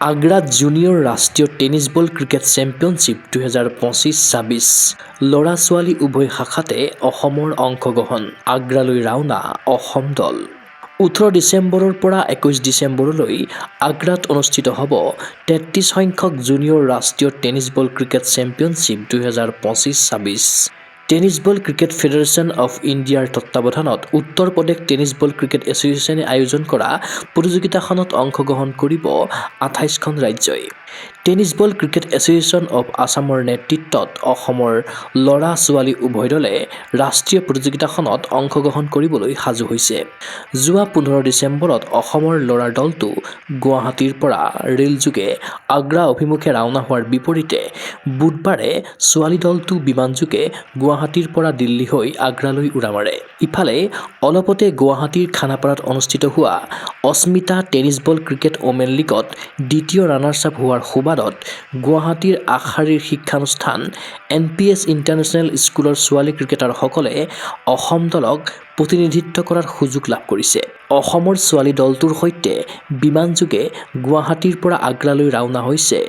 Agra junior ৰাষ্ট্ৰীয় tennis ball cricket championship 2025-26 ল'ৰা ছোৱালী উভয় শাখাতে অসমৰ অংশগ্ৰহণ আগ্ৰালৈ ৰাওনা অসম দল 18 ডিচেম্বৰৰ পৰা 21 ডিচেম্বৰলৈ আগ্ৰাত অনুষ্ঠিত হ'ব 33 সংখ্যক জুনিয়ৰ ৰাষ্ট্ৰীয় tennis ball cricket championship 2025-26 tennis ball cricket federation of ইণ্ডিয়াৰ তত্বাৱধানত Uttar Pradesh tennis ball cricket এছ'চিয়েশ্যনে আয়োজন কৰা প্ৰতিযোগিতাখনত অংশগ্ৰহণ কৰিব 28খন ৰাজ্যই tennis ball cricket association of আছামৰ নেতৃত্বত অসমৰ ল'ৰা ছোৱালী উভয় দলে ৰাষ্ট্ৰীয় প্ৰতিযোগিতাখনত অংশগ্ৰহণ কৰিবলৈ সাজু হৈছে যোৱা 15 ডিচেম্বৰত অসমৰ ল'ৰাৰ দলটো গুৱাহাটীৰ পৰা ৰেলযোগে আগ্ৰা অভিমুখে ৰাওনা হোৱাৰ বিপৰীতে বুধবাৰে ছোৱালী দলটো বিমানযোগে গুৱাহাটীৰ পৰা দিল্লী হৈ আগ্ৰালৈ উৰা মাৰে ইফালে অলপতে গুৱাহাটীৰ খানাপাৰাত অনুষ্ঠিত হোৱা অস্মিতা টেনিছ বল ক্ৰিকেট ওমেন লীগত দ্বিতীয় ৰানাৰ্ছ আপ হোৱাৰ সুবাদত গুৱাহাটীৰ আগশাৰীৰ শিক্ষানুষ্ঠান NPS ইণ্টাৰনেশ্যনেল স্কুলৰ ছোৱালী ক্ৰিকেটাৰসকলে অসম দলক প্ৰতিনিধিত্ব কৰাৰ সুযোগ লাভ কৰিছে অসমৰ ছোৱালী দলটোৰ সৈতে বিমানযোগে গুৱাহাটীৰ পৰা আগ্ৰালৈ ৰাওনা হৈছে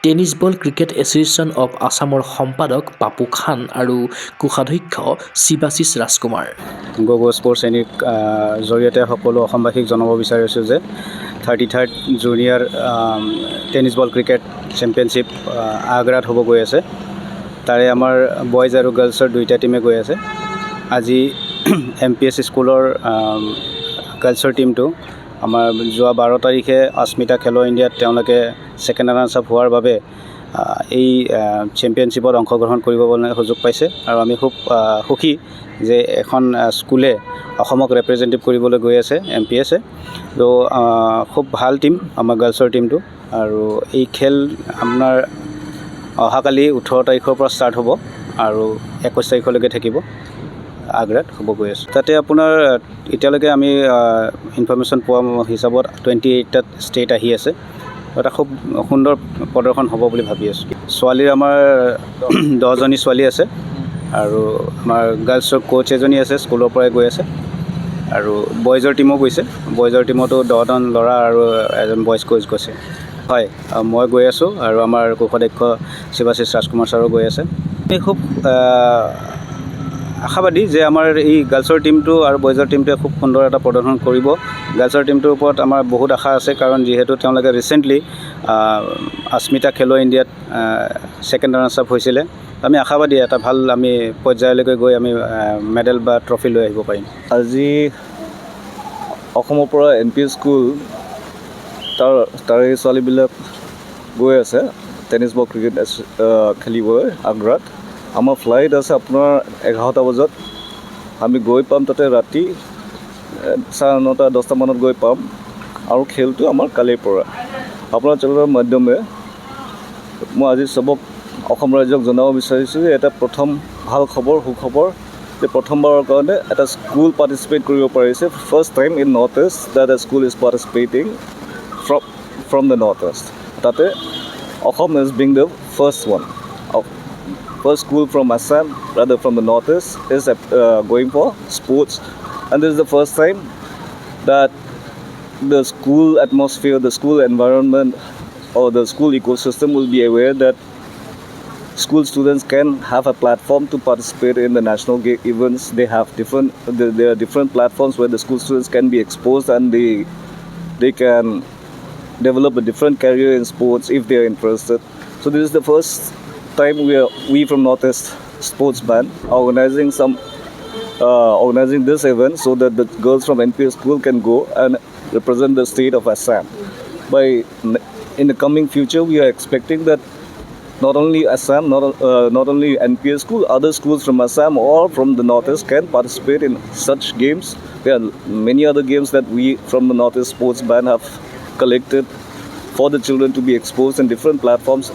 tennis ball cricket association of আছামৰ সম্পাদক পাপু খান আৰু কোষাধ্যক্ষ শিৱাশিষ ৰাজকুমাৰ গগো স্পৰ্টছ এনিক জৰিয়তে সকলো অসমবাসীক জনাব বিচাৰিছোঁ যে 33rd junior tennis ball cricket championship আগ্ৰাত হ'ব গৈ আছে তাৰে আমাৰ বয়জ আৰু গাৰ্লছৰ দুইটা টিমে গৈ আছে আজি MPS স্কুলৰ গাৰ্লছৰ টিমটো আমাৰ যোৱা 12 তাৰিখে অস্মিতা খেলো ইণ্ডিয়াত তেওঁলোকে ছেকেণ্ড ৰানাৰ্ছ আপ হোৱাৰ বাবে এই চেম্পিয়নশ্বিপত অংশগ্ৰহণ কৰিবলৈ সুযোগ পাইছে আৰু আমি খুব সুখী যে এখন স্কুলে অসমক ৰিপ্ৰেজেণ্টেটিভ কৰিবলৈ গৈ আছে MPSে তো খুব ভাল টিম আমাৰ গাৰ্লছৰ টিমটো আৰু এই খেল আপোনাৰ অহাকালি 18 তাৰিখৰ পৰা ষ্টাৰ্ট হ'ব আৰু 21 তাৰিখলৈকে থাকিব আগ্ৰাত হ'ব গৈ আছে তাতে আপোনাৰ এতিয়ালৈকে আমি ইনফৰমেশ্যন পোৱা হিচাপত 28টা ষ্টেট আহি আছে এটা খুব সুন্দৰ প্ৰদৰ্শন হ'ব বুলি ভাবি আছোঁ ছোৱালীৰ আমাৰ 10জনী ছোৱালী আছে আৰু আমাৰ গাৰ্লছৰ কোচ এজনী আছে স্কুলৰ পৰাই গৈ আছে আৰু বয়জৰ টিমো গৈছে বয়জৰ টিমতো 10জন ল'ৰা আৰু এজন বয়জ কোচ গৈছে হয় মই গৈ আছোঁ আৰু আমাৰ কোষাধ্যক্ষ শিৱাশিষ ৰাজকুমাৰ ছাৰো গৈ আছে আমি খুব আশাবাদী যে আমাৰ এই গাৰ্লছৰ টিমটো আৰু বয়জৰ টিমটোৱে খুব সুন্দৰ এটা প্ৰদৰ্শন কৰিব গাৰ্লছৰ টিমটোৰ ওপৰত আমাৰ বহুত আশা আছে কাৰণ যিহেতু তেওঁলোকে ৰিচেণ্টলি অস্মিতা খেলো ইণ্ডিয়াত ছেকেণ্ড ৰানাৰ্ছ আপ হৈছিলে আমি আশাবাদী এটা ভাল আমি পৰ্যায়লৈকে গৈ আমি মেডেল বা ট্ৰফি লৈ আহিব পাৰিম আজি অসমৰ পৰা NPS স্কুল তাৰে ছোৱালীবিলাক গৈ আছে টেনিছ বল ক্ৰিকেট খেলিবলৈ আগ্ৰাত আমাৰ ফ্লাইট আছে আপোনাৰ 11টা বজাত আমি গৈ পাম তাতে ৰাতি 9:30 10টা মানত গৈ পাম আৰু খেলটো আমাৰ কালিৰ পৰা আপোনাৰ চেনেলৰ মাধ্যমে মই আজি চবক অসম ৰাজ্যক জনাব বিচাৰিছোঁ যে এটা প্ৰথম ভাল খবৰ সুখবৰ যে প্ৰথমবাৰৰ কাৰণে এটা স্কুল পাৰ্টিচিপেট কৰিব পাৰিছে first time in north east that a school is participating from the north east তাতে Assam is being the first one First school from Assam, rather from the northeast, is going for sports, and this is the first time that the school atmosphere, the school environment, or the school ecosystem will be aware that school students can have a platform to participate in the national events. They have there are different platforms where the school students can be exposed, and they can develop a different career in sports if they are interested. So this is the first time we from Northeast Sports Band organizing this event so that the girls from NPS school can go and represent the state of Assam. In the coming future, we are expecting that not only Assam, not only NPS school, other schools from Assam or from the Northeast can participate in such games. There are many other games that we from the Northeast Sports Band have collected for the children to be exposed in different platforms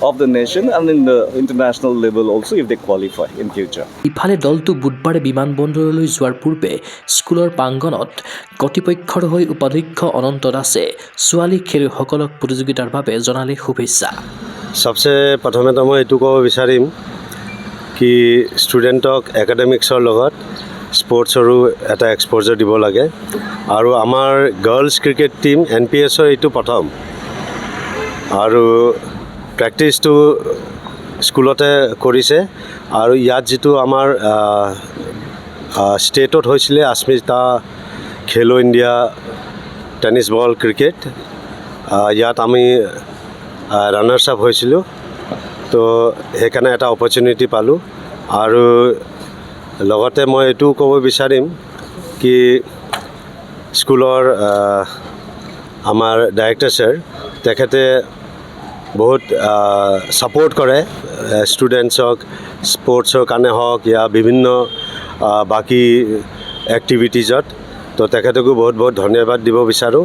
of the nation and in the international level also if they qualify in future. ইফালে দলটো বুধবাৰে বিমানবন্দৰলৈ যোৱাৰ পূৰ্বে স্কুলৰ প্ৰাংগণত কৰ্তৃপক্ষৰ হৈ উপাধ্যক্ষ অনন্ত দাসে ছোৱালী খেলুৱৈসকলক প্ৰতিযোগিতাৰ বাবে জনালে শুভেচ্ছা সবচে প্ৰথমতে মই এইটো ক'ব বিচাৰিম কি ষ্টুডেণ্টক একাডেমিক্সৰ লগত স্পৰ্টছৰো এটা এক্সপ'জাৰ দিব লাগে আৰু আমাৰ গাৰ্লছ ক্ৰিকেট টিম NPSৰ এইটো প্ৰথম আৰু প্ৰেক্টিছটো স্কুলতে কৰিছে আৰু ইয়াত যিটো আমাৰ ষ্টেটত হৈছিলে আস্মিতা খেলো ইণ্ডিয়া টেনিছ বল ক্ৰিকেট, ইয়াত আমি ৰানাৰ্ছ আপ হৈছিলোঁ। তো সেইকাৰণে এটা অপৰচুনিটি পালোঁ। আৰু লগতে মই এইটোও ক'ব বিচাৰিম কি স্কুলৰ আমাৰ ডাইৰেক্টৰ ছাৰ তেখেতে বহুত ছাপোৰ্ট কৰে ষ্টুডেণ্টছক, স্পৰ্টছৰ কাৰণে হওক या বিভিন্ন বাকী এক্টিভিটিজত। তো তেখেতকো বহুত বহুত ধন্যবাদ দিব বিচাৰোঁ।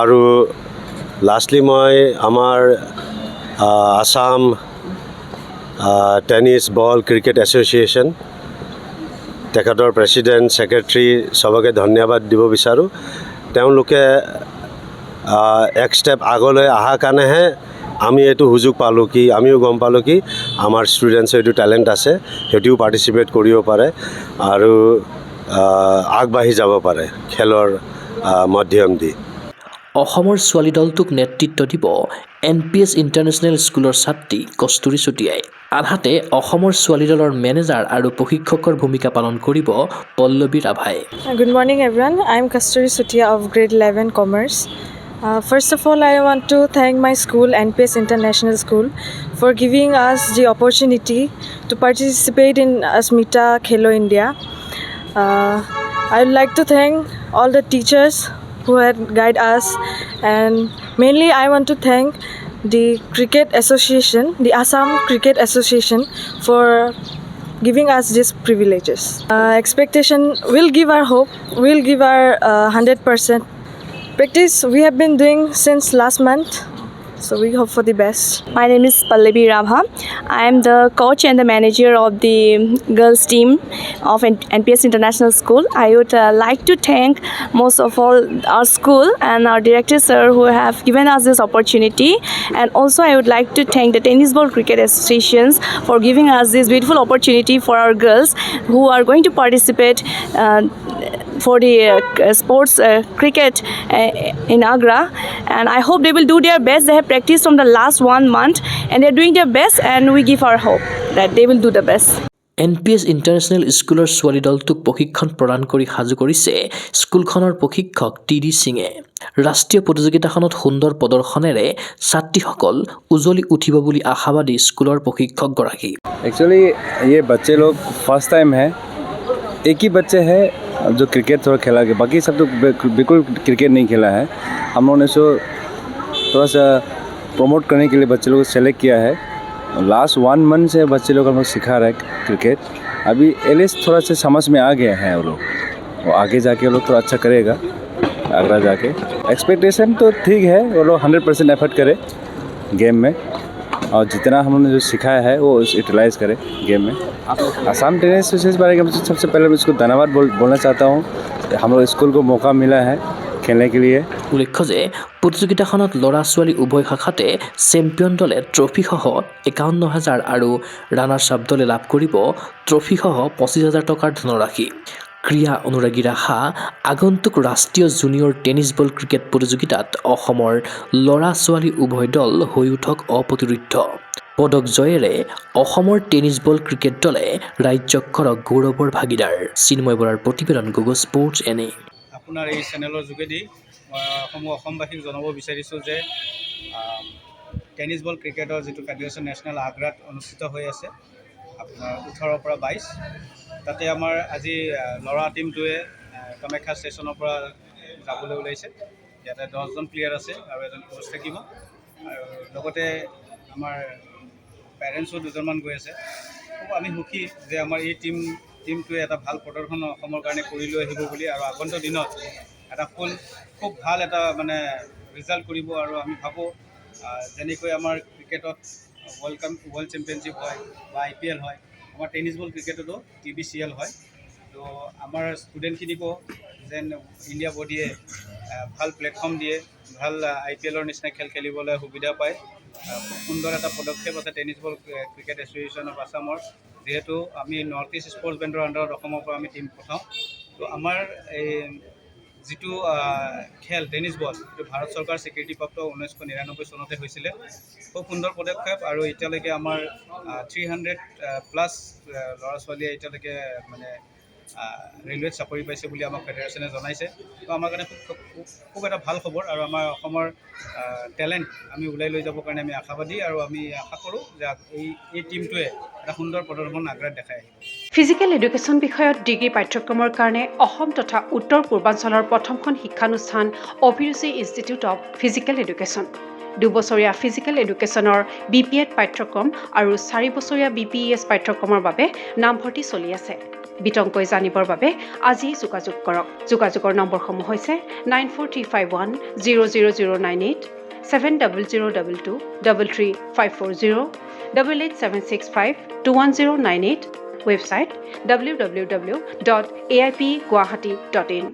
আৰু লাষ্টলি মই আমাৰ Assam tennis ball cricket association তেখেতৰ প্ৰেছিডেণ্ট ছেক্ৰেটাৰী চবকে ধন্যবাদ দিব বিচাৰোঁ। তেওঁলোকে এক ষ্টেপ আগলৈ অহাৰ কাৰণেহে আমি এইটো সুযোগ পালোঁ কি আমিও গম পালোঁ কি আমাৰ ষ্টুডেণ্টছৰ এইটো টেলেণ্ট আছে, সেইটোও পাৰ্টিচিপেট কৰিব পাৰে আৰু আগবাঢ়ি যাব পাৰে খেলৰ মাধ্যম দি। অসমৰ ছোৱালী দলটোক নেতৃত্ব দিব NPS ইণ্টাৰনেশ্যনেল স্কুলৰ ছাত্ৰী কস্তুৰী চুতীয়াই। আনহাতে অসমৰ ছোৱালী দলৰ মেনেজাৰ আৰু প্ৰশিক্ষকৰ ভূমিকা পালন কৰিব পল্লৱী ৰাভাই। Good morning everyone. I am Kasturi Sutia of grade 11 Commerce. First of all, I want to thank my school, NPS International School, for giving us the opportunity to participate in Asmita Khelo India. I would like to thank all the teachers who had guided us, and mainly I want to thank the Cricket Association, the Assam Cricket Association, for giving us these privileges. Expectation will give our hope, will give our 100%. Practice we have been doing since last month, so we hope for the best. My name is Pallavi Rabha. I am the coach and the manager of the girls team of NPS International School. I would like to thank most of all our school and our director sir who have given us this opportunity, and also I would like to thank the Tennis Ball Cricket Associations for giving us this beautiful opportunity for our girls who are going to participate for the sports cricket in Agra, and I hope they will do their best. They have practiced from the last 1 month and they are doing their best, and we give our hope that they will do the best. NPS international স্কুলৰ ছোৱালী দলটোক প্ৰশিক্ষণ প্ৰদান কৰি সাজু কৰিছে স্কুলখনৰ প্ৰশিক্ষক TD সিঙে। ৰাষ্ট্ৰীয় প্ৰতিযোগিতাখনত সুন্দৰ প্ৰদৰ্শনেৰে ছাত্ৰীসকল উজ্বলি উঠিব বুলি আশাবাদী স্কুলৰ প্ৰশিক্ষকগৰাকী। एक्चुअली ये बच्चे लोग फर्स्ट टाइम है, एक ही बच्चे है जो क्रिकेट थोड़ा खेला है, बाकी सब तो बिल्कुल क्रिकेट नहीं खेला है। हम लोगों ने सो थोड़ा सा प्रमोट करने के लिए बच्चे लोग को सेलेक्ट किया है। लास्ट 1 मंथ से बच्चे लोग हम लोग सिखा रहे हैं क्रिकेट। अभी एलिस थोड़ा सा समझ में आ गया है वो लोग, वो आगे जाके वो लोग थोड़ा अच्छा करेगा आगरा जाके। एक्सपेक्टेशन तो ठीक है, वो लोग 100% एफर्ट करे गेम में, और जितना हम लोगों ने जो सिखाया है वो यूटिलाइज करे गेम में। आसाम टेनिस एसोसिएशन के बारे में सबसे पहले मैं इसको धन्यवाद बोलना चाहता हूँ। हम लोग स्कूल को मौका मिला है खेलने के लिए। উল্লেখ্য যে প্ৰতিযোগিতাখনত ল'ৰা ছোৱালী উভয় শাখাতে চেম্পিয়ন দলে ট্ৰফিসহ 51,000 আৰু ৰানাৰ্ছ আপ দলে লাভ কৰিব ট্ৰফিসহ 25,000 টকাৰ ধনৰাশি। ক্ৰীড়া অনুৰাগী ৰাখা আগন্তুক ৰাষ্ট্ৰীয় জুনিয়ৰ টেনিছ বল ক্ৰিকেট প্ৰতিযোগিতাত অসমৰ ল'ৰা ছোৱালী উভয় দল হৈ উঠক অপ্ৰতিৰোধ্য। পদক জয়েৰে অসমৰ টেনিছ বল ক্ৰিকেট দলে ৰাজ্যক কৰক গৌৰৱৰ ভাগিদাৰ। চিন্ময় বৰাৰ প্ৰতিবেদন গুগল স্পৰ্টছ NA। আপোনাৰ এই চেনেলৰ যোগেদি মই অসমবাসীক জনাব বিচাৰিছোঁ যে টেনিছ বল ক্ৰিকেটৰ যিটো ফেডাৰেশ্যন নেশ্যনেল আগ্ৰাত অনুষ্ঠিত হৈ আছে আপোনাৰ 18 পৰা 22, তাতে আমাৰ আজি ল'ৰা টীমটোৱে কামাখ্যা ষ্টেচনৰ পৰা যাবলৈ ওলাইছে। ইয়াতে 10জন প্লেয়াৰ আছে আৰু এজন কোচ থাকিব, আৰু লগতে আমাৰ পেৰেণ্টছো 2জনমান গৈ আছে। খুব আমি সুখী যে আমাৰ এই টিমটোৱে এটা ভাল প্ৰদৰ্শন অসমৰ কাৰণে কৰি লৈ আহিব বুলি, আৰু আগন্তুক দিনত এটা খুব ভাল এটা মানে ৰিজাল্ট কৰিব। আৰু আমি ভাবোঁ যেনেকৈ আমাৰ ক্ৰিকেটত ৱৰ্ল্ড চেম্পিয়নশ্বিপ হয় বা IPL হয়, আমাৰ টেনিছ বল ক্ৰিকেটতো TBCL হয়। তো আমাৰ ষ্টুডেণ্টখিনিকো যেন ইণ্ডিয়া বডিয়ে ভাল প্লেটফৰ্ম দিয়ে, ভাল IPLৰ নিচিনা খেল খেলিবলৈ সুবিধা পায়। খুব সুন্দৰ এটা পদক্ষেপ আছে tennis ball cricket association of আছামৰ, যিহেতু আমি নৰ্থ ইষ্ট স্পৰ্টছ বেণ্ডৰ আণ্ডাৰত অসমৰ পৰা আমি টিম পঠাওঁ। তো আমাৰ এই যিটো খেল টেনিছ বল এইটো ভাৰত চৰকাৰ স্বীকৃতিপ্ৰাপ্ত 1999 চনতে হৈছিলে। খুব সুন্দৰ পদক্ষেপ আৰু এতিয়ালৈকে আমাৰ 300+ ল'ৰা ছোৱালীয়ে এতিয়ালৈকে মানে ৰেলৱেত চাকৰি পাইছে বুলি আমাক ফেডাৰেশ্যনে জনাইছে। তো আমাৰ কাৰণে খুব এটা ভাল খবৰ আৰু আমাৰ অসমৰ টেলেণ্ট আমি ওলাই লৈ যাবৰ কাৰণে আমি আশাবাদী আৰু আমি আশা কৰোঁ যে এই টীমটোৱে এটা সুন্দৰ প্ৰদৰ্শন আগ্ৰাত দেখাই আহিব। ফিজিকেল এডুকেশ্যন বিষয়ত ডিগ্ৰী পাঠ্যক্ৰমৰ কাৰণে অসম তথা উত্তৰ পূৰ্বাঞ্চলৰ প্ৰথমখন শিক্ষানুষ্ঠান অভিৰুচি ইনষ্টিটিউট অৱ ফিজিকেল এডুকেশ্যন। 2 বছৰীয়া ফিজিকেল এডুকেশ্যনৰ BPEd পাঠ্যক্ৰম আৰু 4 বছৰীয়া BPES পাঠ্যক্ৰমৰ বাবে নামভৰ্তি চলি আছে। বিতংকৈ জানিবৰ বাবে আজি যোগাযোগ কৰক। যোগাযোগৰ নম্বৰসমূহ হৈছে 9435100098, 7002233540, 88765210998, website www.aipguwahati.in